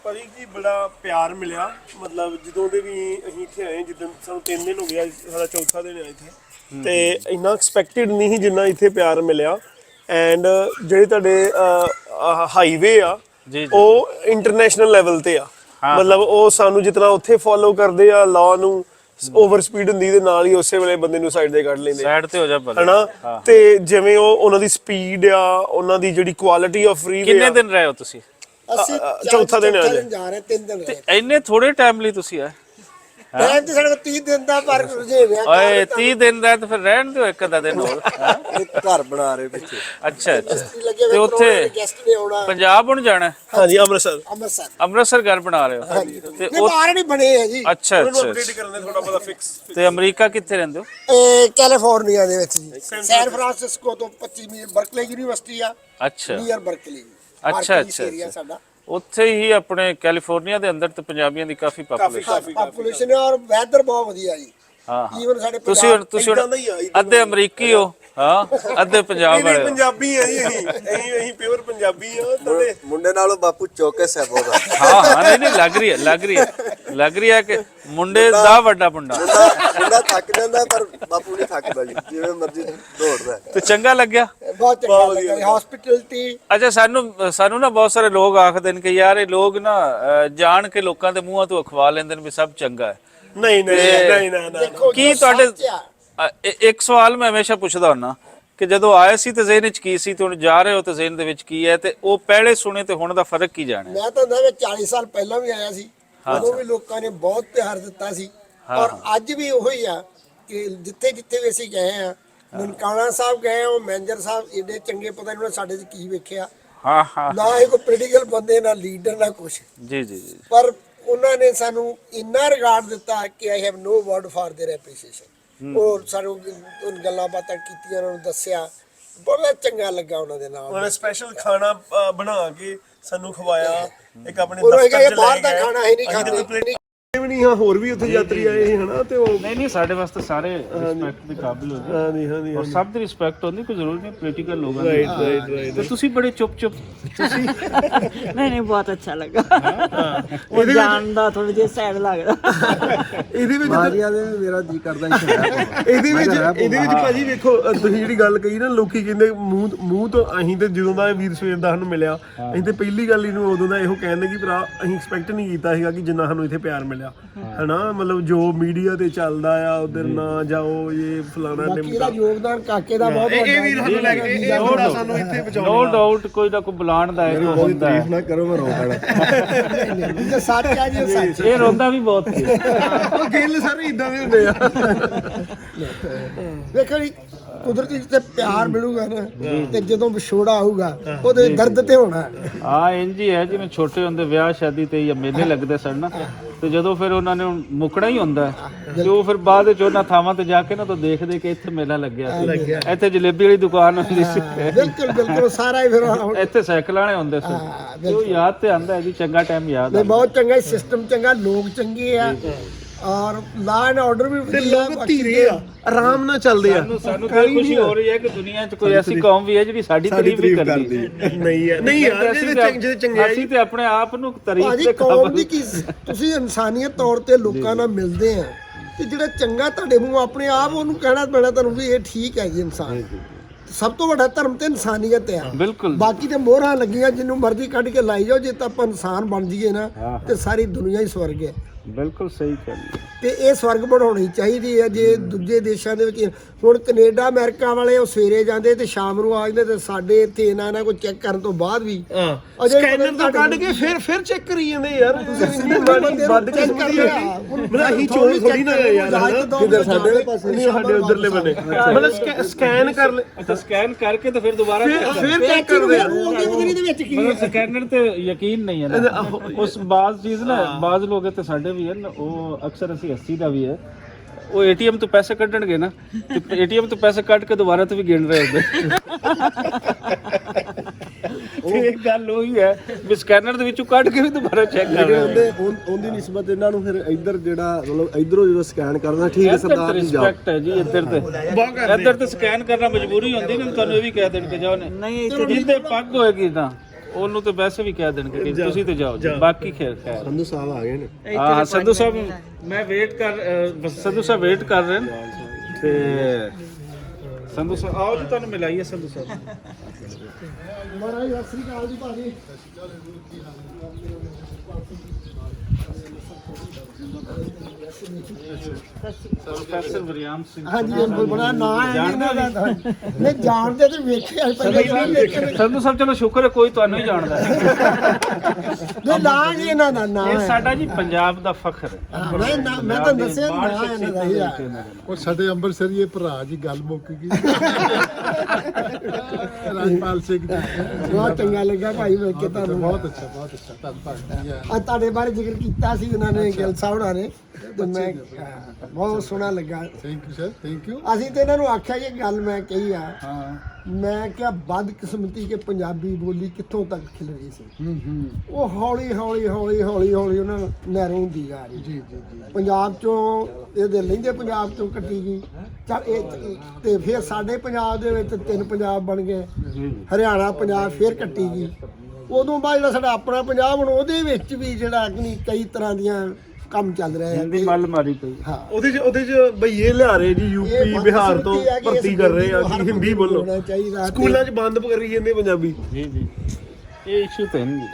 ਭਾਜੀ ਜੀ ਬੜਾ ਪਿਆਰ ਮਿਲਿਆ, ਮਤਲਬ ਜਦੋਂ ਦੇ ਵੀ ਅਸੀਂ ਇੱਥੇ ਆਏ, ਜਿੱਦਣ ਸਾਨੂੰ 3 ਦਿਨ ਹੋ ਗਿਆ, ਸਾਡਾ ਚੌਥਾ ਦਿਨ ਆ ਇੱਥੇ, ਤੇ ਇੰਨਾ ਐਕਸਪੈਕਟਡ ਨਹੀਂ ਸੀ ਜਿੰਨਾ ਇੱਥੇ ਪਿਆਰ ਮਿਲਿਆ। ਐਂਡ ਜਿਹੜੇ ਤੁਹਾਡੇ ਹਾਈਵੇ ਆ ਉਹ ਇੰਟਰਨੈਸ਼ਨਲ ਲੈਵਲ ਤੇ ਆ, ਮਤਲਬ ਉਹ ਸਾਨੂੰ ਜਿਤਨਾ ਉੱਥੇ ਫੋਲੋ ਕਰਦੇ ਆ ਲਾਅ ਨੂੰ, ਓਵਰ ਸਪੀਡ ਹੁੰਦੀ ਦੇ ਨਾਲ ਹੀ ਉਸੇ ਵੇਲੇ ਬੰਦੇ ਨੂੰ ਸਾਈਡ ਤੇ ਕੱਢ ਲੈਂਦੇ, ਸਾਈਡ ਤੇ ਹੋ ਜਾ ਹਨਾ। ਤੇ ਜਿਵੇਂ ਉਹ ਉਹਨਾਂ ਦੀ ਸਪੀਡ ਆ, ਉਹਨਾਂ ਦੀ ਜਿਹੜੀ ਕੁਆਲਿਟੀ ਆਫ ਫ੍ਰੀ ਵੇ। ਕਿੰਨੇ ਦਿਨ ਰਹੇ ਹੋ ਤੁਸੀਂ? ਅਸੀਂ ਚੌਥਾ ਦਿਨ ਆ ਜਾ ਰਹੇ, 3 ਦਿਨ ਰਹੇ। ਇੰਨੇ ਥੋੜੇ ਟਾਈਮ ਲਈ ਤੁਸੀਂ ਆਏ? ਟਾਈਮ ਤੇ ਸਾਡੇ 30 ਦਿਨ ਦਾ ਪਰ ਰੁਝੇਵਿਆ। ਓਏ 30 ਦਿਨ ਦਾ ਤਾਂ ਫਿਰ ਰਹਿਣ ਦਿਓ ਇੱਕ ਅੱਧਾ ਦਿਨ ਹੋਰ। ਇੱਕ ਘਰ ਬਣਾ ਰਹੇ ਪਿੱਛੇ। ਅੱਛਾ ਤੇ ਉੱਥੇ ਗੈਸਟ ਨੇ ਆਉਣਾ। ਪੰਜਾਬ ਹੁਣ ਜਾਣਾ? ਹਾਂਜੀ, ਅੰਮ੍ਰਿਤਸਰ। ਅੰਮ੍ਰਿਤਸਰ ਘਰ ਬਣਾ ਰਹੇ ਹੋ ਤੇ ਉਹ ਬਾਹਰ ਨਹੀਂ ਬਣੇ ਆ ਜੀ। ਅੱਛਾ ਅਪਡੇਟ ਕਰਨੇ ਥੋੜਾ ਬਹੁਤਾ ਫਿਕਸ। ਤੇ ਅਮਰੀਕਾ ਕਿੱਥੇ ਰਹਿੰਦੇ ਹੋ? ਕੈਲੀਫੋਰਨੀਆ ਦੇ ਵਿੱਚ ਜੀ, ਸੈਨ ਫਰਾਂਸਿਸਕੋ ਤੋਂ 25 ਮੀਲ ਬਰਕਲੇ ਯੂਨੀਵਰਸਿਟੀ ਆ। ਅੱਛਾ ਨੀਅਰ ਬਰਕਲੀ। ਅੱਛਾ ਸਾਡਾ ਉੱਥੇ ਹੀ ਆਪਣੇ ਕੈਲੀਫੋਰਨੀਆ ਦੇ ਅੰਦਰ ਤੇ ਪੰਜਾਬੀਆਂ ਦੀ ਕਾਫੀ ਪਾਪੂਲੇਸ਼ਨ ਹੈ ਔਰ ਵੈਦਰ ਬਹੁਤ ਵਧੀਆ ਜੀ। ਹਾਂ ਈਵਨ ਸਾਡੇ ਤੁਸੀਂ ਅੱਧੇ ਅਮਰੀਕੀ ਹੋ, ਹਾਂ ਅੱਧੇ ਪੰਜਾਬ ਵਾਲੇ ਹੋ। ਪੰਜਾਬੀ ਆ ਜੀ, ਅਸੀਂ ਪਿਓਰ ਪੰਜਾਬੀ ਆ। ਤੁਹਾਡੇ ਮੁੰਡੇ ਨਾਲੋਂ ਬਾਪੂ ਚੌਕਸ ਹੈ ਬਹੁਤ। ਹਾਂ ਨਹੀਂ ਲੱਗ ਰਹੀ ਹੈ ਕਿ ਮੁੰਡੇ ਦਾ ਵੱਡਾ ਮੁੰਡਾ ਥੱਕ ਜਾਂਦਾ ਪਰ ਬਾਪੂ ਨਹੀਂ ਥੱਕਦਾ ਜੀ, ਜਿਵੇਂ ਮਰਜ਼ੀ ਦੌੜਦਾ। ਤੇ ਚੰਗਾ ਲੱਗਿਆ? ਬਹੁਤ ਚੰਗਾ ਲੱਗਾ। ਹਸਪਿਟੈਲਿਟੀ। ਅੱਛਾ, ਸਾਨੂੰ ਨਾ ਬਹੁਤ ਸਾਰੇ ਲੋਕ ਆਖਦੇ ਨੇ ਕਿ ਯਾਰ ਇਹ ਲੋਕ ਨਾ ਜਾਣ ਕੇ ਲੋਕਾਂ ਦੇ ਮੂੰਹਾਂ ਤੋਂ ਅਖਵਾ ਲੈਂਦੇ ਨੇ ਵੀ ਸਭ ਚੰਗਾ ਹੈ। ਨਹੀਂ ਕੀ ਤੁਹਾਡੇ ਇੱਕ ਸਵਾਲ ਮੈਂ ਹਮੇਸ਼ਾ ਪੁੱਛਦਾ ਹੁੰਦਾ ਕਿ ਜਦੋਂ ਆਏ ਸੀ ਤੇ ਜ਼ਿਹਨ ਵਿੱਚ ਕੀ ਸੀ ਤੇ ਹੁਣ ਜਾ ਰਹੇ ਹੋ ਤੇ ਜ਼ਿਹਨ ਦੇ ਵਿੱਚ ਕੀ ਹੈ, ਤੇ ਉਹ ਪਹਿਲੇ ਸੁਣੇ ਤੇ ਹੁਣ ਦਾ ਫਰਕ ਕੀ ਜਾਣੇ? ਮੈਂ ਤਾਂ 40 ਸਾਲ ਪਹਿਲਾਂ ਵੀ ਆਇਆ ਸੀ, ਉਦੋਂ ਵੀ ਲੋਕਾਂ ਨੇ ਬਹੁਤ ਪਿਆਰ ਦਿੱਤਾ ਸੀ, ਔਰ ਅੱਜ ਵੀ ਉਹੀ ਆ ਕਿ ਜਿੱਥੇ ਜਿੱਥੇ ਵੀ ਅਸੀਂ ਗਏ ਆ, ਨਨਕਾਣਾ ਸਾਹਿਬ ਗਏ, ਉਹ ਮੈਨੇਜਰ ਸਾਹਿਬ ਏਡੇ ਚੰਗੇ, ਪਤਾ ਨਹੀਂ ਸਾਡੇ 'ਚ ਕੀ ਵੇਖਿਆ। ਨਾ ਇਹ ਕੋਈ ਪੋਲੀਟੀਕਲ ਬੰਦੇ, ਨਾ ਲੀਡਰ, ਨਾ ਕੁਛ ਜੀ, ਪਰ ਉਹਨਾਂ ਨੇ ਸਾਨੂੰ ਇੰਨਾ ਰਿਗਾਰਡ ਦਿੱਤਾ ਕਿ I have no word for their appreciation. ਉਹ ਸਾਨੂੰ ਗੱਲਾਂ ਬਾਤਾਂ ਕੀਤੀਆਂ, ਉਹਨਾਂ ਨੂੰ ਦੱਸਿਆ, ਬਹੁਤ ਚੰਗਾ ਲੱਗਾ ਉਹਨਾਂ ਦੇ ਨਾਲ। ਉਹਨਾਂ ਨੇ ਸਪੈਸ਼ਲ ਖਾਣਾ ਬਣਾ ਕੇ ਸਾਨੂੰ ਖਵਾਇਆ। ਇੱਕ ਆਪਣੇ ਦਫ਼ਤਰ 'ਚ ਬਾਹਰ ਦਾ ਖਾਣਾ ਹੀ ਨਹੀਂ ਖਾਂਦੇ ਨਹੀਂ, ਹਾਂ ਹੋਰ ਵੀ ਉੱਥੇ ਯਾਤਰੀ ਆਏ ਸੀ, ਹਨਾ। ਤੇ ਉਹ ਨਹੀਂ ਸਾਡੇ ਵਾਸਤੇ ਸਾਰੇ ਰਿਸਪੈਕਟ ਦੇ ਕਾਬਿਲ ਹੋ ਗਏ। ਹਾਂਜੀ ਔਰ ਸਭ ਦੀ ਰਿਸਪੈਕਟ ਹੁੰਦੀ, ਕੋਈ ਜ਼ਰੂਰੀ ਨਹੀਂ ਪੋਲੀਟੀਕਲ ਲੋਕਾਂ ਦੀ। ਰਾਈਟ ਤੇ ਤੁਸੀਂ ਬੜੇ ਚੁੱਪ ਤੁਸੀਂ नहीं बहुत अच्छा लगा। ਉਹ ਜਾਣਦਾ ਥੋੜੀ ਜਿਹੀ ਸੈਡ ਲੱਗਦਾ। ਇਹਦੇ ਵਿੱਚ ਮਾਰੀਆ ਦੇ ਮੇਰਾ ਜੀ ਕਰਦਾ ਇਹਦੇ ਵਿੱਚ ਭਾਜੀ ਵੇਖੋ, ਤੁਸੀਂ ਜਿਹੜੀ ਗੱਲ ਕਹੀ ਨਾ, ਲੋਕੀ ਕਹਿੰਦੇ ਮੂੰਹ ਤੋਂ, ਅਸੀਂ ਤੇ ਜਦੋਂ ਦਾ ਵੀਰ ਸਵੇਰ ਦਾ ਸਾਨੂੰ ਮਿਲਿਆ, ਅਸੀਂ ਤੇ ਪਹਿਲੀ ਗੱਲ ਇਹਨੂੰ ਉਦੋਂ ਦਾ ਇਹੋ ਕਹਿੰਦੇ ਕਿ ਭਰਾ ਅਸੀਂ ਐਕਸਪੈਕਟ ਨਹੀਂ ਕੀਤਾ ਸੀਗਾ ਕਿ ਜਿੰਨਾ ਸਾਨੂੰ ਇੱਥੇ ਪਿਆਰ ਮਿਲਿਆ, ਹਨਾ। ਮਤਲਬ ਜੋ ਮੀਡੀਆ ਤੇ ਚੱਲਦਾ ਆ ਉਧਰ ਨਾ ਜਾਓ, ਇਹ ਫਲਾਣਾ ਇਹਦਾ ਯੋਗਦਾਨ ਕਾਕੇ ਦਾ ਬਹੁਤ ਵੱਡਾ। ਇਹ ਵੀਰ ਸਾਨੂੰ ਲੈ ਕੇ ਸਾਨੂੰ ਇੱਥੇ ਪਹੁੰਚਾਉਣਾ। ਨੋ ਡਾਊਟ ਕੋਈ ਨਾ ਕੋਈ ਬੁਲਾਣ ਦਾ ਹੈ, ਹੁੰਦਾ ਹੈ। ਨਾ ਕਰੋ, ਮੈਂ ਰੋਕਣਾ। ਸੱਚ ਆ ਜੀ, ਸੱਚ। ਇਹ ਰੋਂਦਾ ਵੀ ਬਹੁਤ ਸੀ। ਉਹ ਗਿੱਲ ਸਾਰੇ ਇਦਾਂ ਦੇ ਹੁੰਦੇ ਆ। ਵੇਖੋ ਜੀ, ਕੁਦਰਤੀ ਜਿੱਥੇ ਪਿਆਰ ਮਿਲੂਗਾ ਨਾ, ਤੇ ਜਦੋਂ ਵਿਛੋੜਾ ਆਊਗਾ ਉਹਦੇ ਦਰਦ ਤੇ ਹੋਣਾ। ਹਾਂ ਇੰਜ ਹੀ ਹੈ, ਜਿਵੇਂ ਛੋਟੇ ਹੁੰਦੇ ਵਿਆਹ ਸ਼ਾਦੀ ਤੇ ਜਾਂ ਮੇਲੇ ਲੱਗਦੇ ਸਨ ਨਾ, ਤੇ ਜਦੋਂ ਫਿਰ ਉਹਨਾਂ ਨੇ ਮੁੱਕਣਾ ਹੀ ਹੁੰਦਾ, ਤੇ ਉਹ ਫਿਰ ਬਾਅਦ ਵਿੱਚ ਉਹਨਾਂ ਥਾਵਾਂ ਤੇ ਜਾ ਕੇ ਨਾ ਤਾਂ ਦੇਖਦੇ ਕਿ ਇੱਥੇ ਮੇਲਾ ਲੱਗਿਆ ਸੀ, ਇੱਥੇ ਜਲੇਬੀ ਵਾਲੀ ਦੁਕਾਨ ਹੁੰਦੀ ਸੀ, ਬਿਲਕੁਲ ਸਾਰਾ ਹੀ। ਫਿਰ ਇੱਥੇ ਸਾਈਕਲ ਵਾਲੇ ਹੁੰਦੇ ਸੀ, ਤੇ ਉਹ ਯਾਦ ਤੇ ਆਂਦਾ ਹੈ ਜੀ, ਚੰਗਾ ਟਾਈਮ ਯਾਦ ਆ। ਬਹੁਤ ਚੰਗਾ ਸਿਸਟਮ, ਚੰਗਾ ਲੋਕ ਚੰਗੇ ਆ, ਔਰ ਲਾ ਐਂਡ ਆਰਡਰ ਵੀ ਵਧੀਆ। ਲੋਕ ਧੀਰੇ ਆ, ਆਰਾਮ ਨਾਲ ਚੱਲਦੇ ਆ। ਸਾਨੂੰ ਤਾਂ ਖੁਸ਼ੀ ਹੋ ਰਹੀ ਹੈ ਕਿ ਦੁਨੀਆ 'ਚ ਕੋਈ ਐਸੀ ਕੌਮ ਵੀ ਹੈ ਜਿਹੜੀ ਸਾਡੀ ਤਾਰੀਫ ਵੀ ਕਰਦੀ ਹੈ। ਨਹੀਂ ਯਾਰ, ਅਸੀਂ ਤੇ ਆਪਣੇ ਆਪ ਨੂੰ ਤਾਰੀਫ ਤੇ ਕੌਮ ਦੀ ਕੀ, ਤੁਸੀਂ ਇਨਸਾਨੀਅਤ ਤੌਰ ਤੇ ਲੋਕਾਂ ਨਾਲ ਮਿਲਦੇ ਆ, ਤੇ ਜਿਹੜਾ ਚੰਗਾ ਤੁਹਾਡੇ ਮੂੰਹ ਆਪਣੇ ਆਪ ਉਹਨੂੰ ਕਹਿਣਾ ਪੈਣਾ ਤੁਹਾਨੂੰ ਵੀ ਇਹ ਠੀਕ ਹੈ ਜੀ। ਇਨਸਾਨ ਸਭ ਤੋਂ ਵੱਡਾ ਧਰਮ ਤੇ ਇਨਸਾਨੀਅਤ ਆ। ਬਿਲਕੁਲ। ਬਾਕੀ ਤੇ ਮੋਹਰਾਂ ਲੱਗੀਆਂ ਜਿਹਨੂੰ ਮਰਜ਼ੀ ਕੱਢ ਕੇ ਲਾਈ ਜਾਓ, ਜੇ ਤਾਂ ਆਪਾਂ ਇਨਸਾਨ ਬਣ ਜਾਈਏ ਨਾ, ਤੇ ਸਾਰੀ ਦੁਨੀਆ ਹੀ ਸਵਰਗ ਹੈ। ਬਿਲਕੁਲ ਸਹੀ ਗੱਲ। ਤੇ ਇਹ ਸਵਰਗ ਬਣਾਉਣੀ ਚਾਹੀਦੀ ਹੈ। ਜੇ ਦੂਜੇ ਦੇਸ਼ਾਂ ਦੇ ਵਿੱਚ ਹੁਣ ਕੈਨੇਡਾ ਅਮਰੀਕਾ ਵਾਲੇ ਉਹ ਸਵੇਰੇ ਜਾਂਦੇ ਤੇ ਸ਼ਾਮ ਨੂੰ ਆ ਜਾਂਦੇ, ਤੇ ਸਾਡੇ ਇੱਥੇ ਇਹਨਾਂ ਕੋਈ ਚੈੱਕ ਕਰਨ ਤੋਂ ਬਾਅਦ ਵੀ ਸਕੈਨਰ ਤੋਂ ਕੱਢ ਕੇ ਫਿਰ ਚੈੱਕ ਕਰੀ ਜਾਂਦੇ ਯਾਰ। ਵੱਧ ਕੇ ਅਸੀਂ ਚੋਰੀ ਥੋੜੀ ਨਾ ਯਾਰ, ਕਿਧਰ ਸਾਡੇ ਪਾਸੇ ਨਹੀਂ, ਸਾਡੇ ਉਧਰਲੇ ਬੰਨੇ ਮਤਲਬ ਸਕੈਨ ਕਰ ਲੈ। ਅੱਛਾ, ਸਕੈਨ ਕਰਕੇ ਤੇ ਫਿਰ ਦੁਬਾਰਾ ਫਿਰ ਚੈੱਕ ਕਰਦੇ ਆ। ਦੇ ਵਿੱਚ ਕੀ ਮਤਲਬ ਸਕੈਨਰ ਤੇ ਯਕੀਨ ਨਹੀਂ ਹੈ ਨਾ ਉਸ ਬਾਜ਼ ਚੀਜ਼ ਨਾ, ਬਾਜ਼ ਲੋਕ ਤੇ ਸਾਡੇ ਵੀ ਹਨ, ਉਹ ਅਕਸਰ ਅਸੀਂ 80 ਦਾ ਵੀ ਹੈ, ਉਹ ਏਟੀਐਮ ਤੋਂ ਪੈਸੇ ਕੱਢਣਗੇ ਨਾ, ਤੇ ਏਟੀਐਮ ਤੋਂ ਪੈਸੇ ਕੱਢ ਕੇ ਦੁਬਾਰਾ ਤੋਂ ਵੀ ਗਿਣ ਰਹੇ ਹੁੰਦੇ। ਇਹ ਗੱਲ ਉਹੀ ਹੈ ਵੀ ਸਕੈਨਰ ਦੇ ਵਿੱਚੋਂ ਕੱਢ ਕੇ ਵੀ ਦੁਬਾਰਾ ਚੈੱਕ ਕਰ ਰਹੇ ਹੁੰਦੇ। ਉਹਦੀ ਨਿਸਬਤ ਇਹਨਾਂ ਨੂੰ ਫਿਰ ਇੱਧਰ ਜਿਹੜਾ ਮਤਲਬ ਇੱਧਰੋਂ ਜਦੋਂ ਸਕੈਨ ਕਰਨਾ, ਠੀਕ ਹੈ ਸਰਦਾਰ ਜੀ ਜਾਓ। ਰਿਸਪੈਕਟ ਹੈ ਜੀ ਇੱਧਰ ਤੇ ਸਕੈਨ ਕਰਨਾ ਮਜਬੂਰੀ ਹੁੰਦੀ ਨਾ, ਤੁਹਾਨੂੰ ਇਹ ਵੀ ਕਹਿ ਦੇਣ ਕਿ ਜਾਓ, ਨਹੀਂ ਜਿੱਦੇ ਪੱਗ ਹੋਏਗੀ ਨਾ ਉਹਨੂੰ ਤੇ ਵੈਸੇ ਵੀ ਕਹਿ ਦੇਣਗੇ ਕਿ ਤੁਸੀਂ ਤੇ ਜਾਓ ਜੀ, ਬਾਕੀ ਖੈਰ ਸੰਧੂ ਸਾਹਿਬ ਆ ਗਏ ਨੇ। ਹਾਂ ਸੰਧੂ ਸਾਹਿਬ ਮੈਂ ਵੇਟ ਕਰ ਸੰਧੂ ਸਾਹਿਬ ਵੇਟ ਕਰ ਰਹੇ ਨੇ ਤੇ ਸੰਧੂ ਸਾਹਿਬ ਆਓ ਜੀ, ਤੁਹਾਨੂੰ ਮਿਲਾਈਏ ਸੰਧੂ ਸਾਹਿਬ। ਮਹਾਰਾਜ ਸਤਿ ਸ੍ਰੀ ਅਕਾਲ ਜੀ ਭਾਜੀ। ਪ੍ਰੋਫੈਸਰ ਵਰਿਆਮ ਸਿੰਘ ਹਾਂਜੀ ਇਹ ਬੜਾ ਨਾਂ ਹੈ ਇਹਨਾਂ ਦਾ। ਨਹੀਂ ਜਾਣਦੇ ਤੇ ਵੇਖਿਆ ਪਹਿਲੇ ਸੰਧੂ ਸਾਹਿਬ ਚਲੋ ਸ਼ੁਕਰ ਹੈ ਕੋਈ ਤੁਹਾਨੂੰ ਹੀ ਜਾਣਦਾ ਹੈ। ਨਹੀਂ ਨਾਂ ਜੀ ਇਹਨਾਂ ਦਾ ਨਾਂ ਇਹ ਹੈ। ਸਾਡਾ ਜੀ ਪੰਜਾਬ ਦਾ ਫਖਰ ਹੈ। ਮੈਂ ਤਾਂ ਦੱਸਿਆ ਨਾਂ ਇਹਨਾਂ ਦਾ ਹੀ ਆ। ਔਰ ਸਾਡੇ ਅੰਮ੍ਰਿਤਸਰੀਏ ਭਰਾ ਜੀ ਗੱਲ ਮੁੱਕ ਗਈ ਰਾਜਪਾਲ ਸਿੰਘ ਜੀ ਬਹੁਤ ਚੰਗਾ ਲੱਗਾ ਭਾਈ ਵੇਖ ਕੇ ਤੁਹਾਨੂੰ। ਬਹੁਤ ਅੱਛਾ ਧੰਨਵਾਦ ਜੀ। ਆ ਤੁਹਾਡੇ ਬਾਰੇ ਜ਼ਿਕਰ ਕੀਤਾ ਸੀ ਉਹਨਾਂ ਨੇ ਗਿੱਲ ਸਾਹਿਬ ਨੇ ਤੇ ਮੈਂ ਬਹੁਤ ਸੋਹਣਾ ਲੱਗਾ। Thank you sir, thank you. ਅਸੀਂ ਤੇ ਇਹਨਾਂ ਨੂੰ ਆਖਿਆ ਇਹ ਗੱਲ ਮੈਂ ਕਹੀ ਆ, ਹਾਂ ਮੈਂ ਕਿਹਾ ਬਦਕਿਸਮਤੀ ਕਿ ਪੰਜਾਬੀ ਬੋਲੀ ਕਿੱਥੋਂ ਤੱਕ ਖਿਲ ਰਹੀ ਸੀ। ਉਹ ਹੌਲੀ ਹੌਲੀ ਹੌਲੀ ਹੌਲੀ ਹੌਲੀ ਉਹਨਾਂ ਨਹਿਰੋਂ ਹੁੰਦੀ ਆ ਰਹੀ। ਜੀ ਜੀ ਜੀ। ਪੰਜਾਬ ਚੋਂ ਇਹਦੇ ਲਹਿੰਦੇ ਪੰਜਾਬ ਚੋਂ ਕੱਟੀ ਗਈ। ਚੱਲ ਇਹ ਤੇ ਫਿਰ ਸਾਡੇ ਪੰਜਾਬ ਦੇ ਵਿੱਚ 3 ਪੰਜਾਬ ਬਣ ਗਏ। ਹਰਿਆਣਾ ਪੰਜਾਬ ਫਿਰ ਕੱਟੀ ਗਈ। ਉਦੋਂ ਬਾਅਦ ਜਿਹੜਾ ਸਾਡਾ ਆਪਣਾ ਪੰਜਾਬ ਹੁਣ ਉਹਦੇ ਵਿੱਚ ਵੀ ਜਿਹੜਾ ਕਈ ਤਰ੍ਹਾਂ ਦੀਆਂ ਕੰਮ ਚੱਲ ਰਿਹਾ ਹੈ। ਹਿੰਦੀ ਮੱਲ ਮਾਰੀ ਪਈ। ਹਾਂ ਉਹਦੇ ਚ ਬਈਏ ਲਿਆ ਰਹੇ ਜੀ, ਯੂਪੀ ਬਿਹਾਰ ਤੋਂ ਭਰਤੀ ਕਰ ਰਹੇ ਆ ਕਿ ਹਿੰਦੀ ਬੋਲੋ। ਹੋਣਾ ਚਾਹੀਦਾ। ਸਕੂਲਾਂ 'ਚ ਬੰਦ ਕਰੀ ਜਾਂਦੇ ਪੰਜਾਬੀ। ਜੀ ਜੀ ਇਹ ਇਸ਼ੂ ਤਾਂ ਨਹੀਂ।